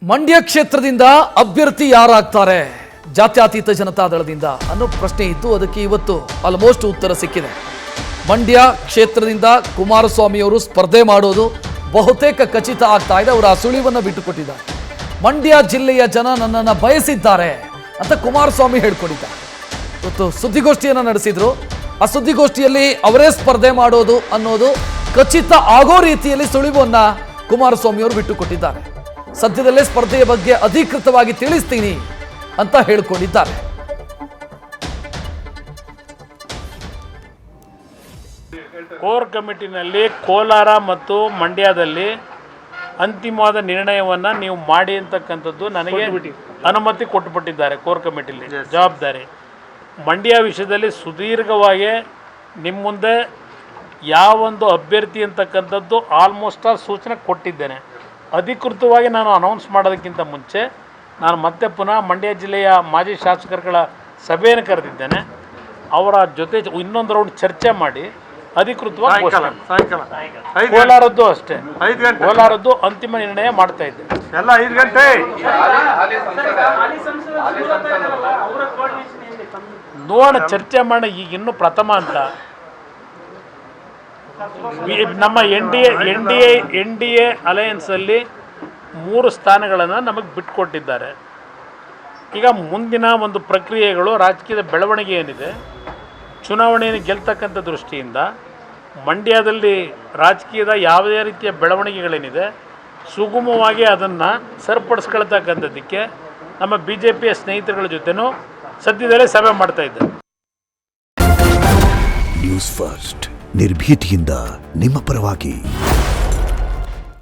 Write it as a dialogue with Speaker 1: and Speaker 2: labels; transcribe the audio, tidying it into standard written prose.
Speaker 1: ಮಂಡ್ಯ ಕ್ಷೇತ್ರದಿಂದ ಅಭ್ಯರ್ಥಿ ಯಾರಾಗ್ತಾರೆ ಜಾತ್ಯತೀತ ಜನತಾದಳದಿಂದ ಅನ್ನೋ ಪ್ರಶ್ನೆ ಇತ್ತು. ಅದಕ್ಕೆ ಇವತ್ತು ಆಲ್ಮೋಸ್ಟ್ ಉತ್ತರ ಸಿಕ್ಕಿದೆ. ಮಂಡ್ಯ ಕ್ಷೇತ್ರದಿಂದ ಕುಮಾರಸ್ವಾಮಿ ಅವರು ಸ್ಪರ್ಧೆ ಮಾಡೋದು ಬಹುತೇಕ ಖಚಿತ ಆಗ್ತಾ ಇದೆ. ಅವರು ಆ ಸುಳಿವನ್ನು ಬಿಟ್ಟುಕೊಟ್ಟಿದ್ದಾರೆ. ಮಂಡ್ಯ ಜಿಲ್ಲೆಯ ಜನ ನನ್ನನ್ನು ಬಯಸಿದ್ದಾರೆ ಅಂತ ಕುಮಾರಸ್ವಾಮಿ ಹೇಳ್ಕೊಂಡಿದ್ದಾರೆ. ಇವತ್ತು ಸುದ್ದಿಗೋಷ್ಠಿಯನ್ನು ನಡೆಸಿದ್ರು. ಆ ಸುದ್ದಿಗೋಷ್ಠಿಯಲ್ಲಿ ಅವರೇ ಸ್ಪರ್ಧೆ ಮಾಡೋದು ಅನ್ನೋದು ಖಚಿತ ಆಗೋ ರೀತಿಯಲ್ಲಿ ಸುಳಿವನ್ನ ಕುಮಾರಸ್ವಾಮಿ ಅವರು ಬಿಟ್ಟುಕೊಟ್ಟಿದ್ದಾರೆ. ಸದ್ಯದಲ್ಲೇ ಸ್ಪರ್ಧೆಯ ಬಗ್ಗೆ ಅಧಿಕೃತವಾಗಿ ತಿಳಿಸ್ತೀನಿ ಅಂತ ಹೇಳಿಕೊಂಡಿದ್ದಾರೆ.
Speaker 2: ಕೋರ್ ಕಮಿಟಿನಲ್ಲಿ ಕೋಲಾರ ಮತ್ತು ಮಂಡ್ಯದಲ್ಲಿ ಅಂತಿಮವಾದ ನಿರ್ಣಯವನ್ನು ನೀವು ಮಾಡಿ ಅಂತಕ್ಕಂಥದ್ದು ನನಗೆ ಅನುಮತಿ ಕೊಟ್ಟುಬಿಟ್ಟಿದ್ದಾರೆ. ಕೋರ್ ಕಮಿಟಿಲಿ ಜವಾಬ್ದಾರಿ. ಮಂಡ್ಯ ವಿಷಯದಲ್ಲಿ ಸುದೀರ್ಘವಾಗಿ ನಿಮ್ಮ ಮುಂದೆ ಯಾವೊಂದು ಅಭ್ಯರ್ಥಿ ಅಂತಕ್ಕಂಥದ್ದು ಆಲ್ಮೋಸ್ಟ್ ಆಲ್ ಸೂಚನೆ ಕೊಟ್ಟಿದ್ದೇನೆ. ಅಧಿಕೃತವಾಗಿ ನಾನು ಅನೌನ್ಸ್ ಮಾಡೋದಕ್ಕಿಂತ ಮುಂಚೆ ನಾನು ಮತ್ತೆ ಪುನಃ ಮಂಡ್ಯ ಜಿಲ್ಲೆಯ ಮಾಜಿ ಶಾಸಕರುಗಳ ಸಭೆಯನ್ನು ಕರೆದಿದ್ದೇನೆ. ಅವರ ಜೊತೆ ಇನ್ನೊಂದು ರೌಂಡ್ ಚರ್ಚೆ ಮಾಡಿ ಅಧಿಕೃತವಾಗಿ ಕೋಲಾರದ್ದು ಅಷ್ಟೇ, ಕೋಲಾರದ್ದು ಅಂತಿಮ ನಿರ್ಣಯ ಮಾಡ್ತಾ ಇದ್ದೆ.
Speaker 3: ಎಲ್ಲ 5 ಗಂಟೆ
Speaker 2: ನೋಡ ಚರ್ಚೆ ಮಾಡೋಣ. ಈಗ ಇನ್ನೂ ಪ್ರಥಮ ಅಂತ ನಮ್ಮ ಎನ್ ಡಿ ಎ ಅಲಯನ್ಸಲ್ಲಿ 3 ಸ್ಥಾನಗಳನ್ನು ನಮಗೆ ಬಿಟ್ಟುಕೊಟ್ಟಿದ್ದಾರೆ. ಈಗ ಮುಂದಿನ ಒಂದು ಪ್ರಕ್ರಿಯೆಗಳು, ರಾಜಕೀಯದ ಬೆಳವಣಿಗೆ ಏನಿದೆ, ಚುನಾವಣೆಯನ್ನು ಗೆಲ್ತಕ್ಕಂಥ ದೃಷ್ಟಿಯಿಂದ ಮಂಡ್ಯದಲ್ಲಿ ರಾಜಕೀಯದ ಯಾವುದೇ ರೀತಿಯ ಬೆಳವಣಿಗೆಗಳೇನಿದೆ ಸುಗಮವಾಗಿ ಅದನ್ನು ಸರಿಪಡಿಸ್ಕೊಳ್ತಕ್ಕಂಥದ್ದಕ್ಕೆ ನಮ್ಮ BJPಯ ಸ್ನೇಹಿತರುಗಳ ಜೊತೆನೂ ಸದ್ಯದಲ್ಲೇ ಸಭೆ ಮಾಡ್ತಾ ಇದ್ದಾರೆ.
Speaker 4: ನ್ಯೂಸ್ ಫಸ್ಟ್ ನಿರ್ಭೀತಿಯಿಂದ ನಿಮ್ಮ ಪರವಾಗಿ.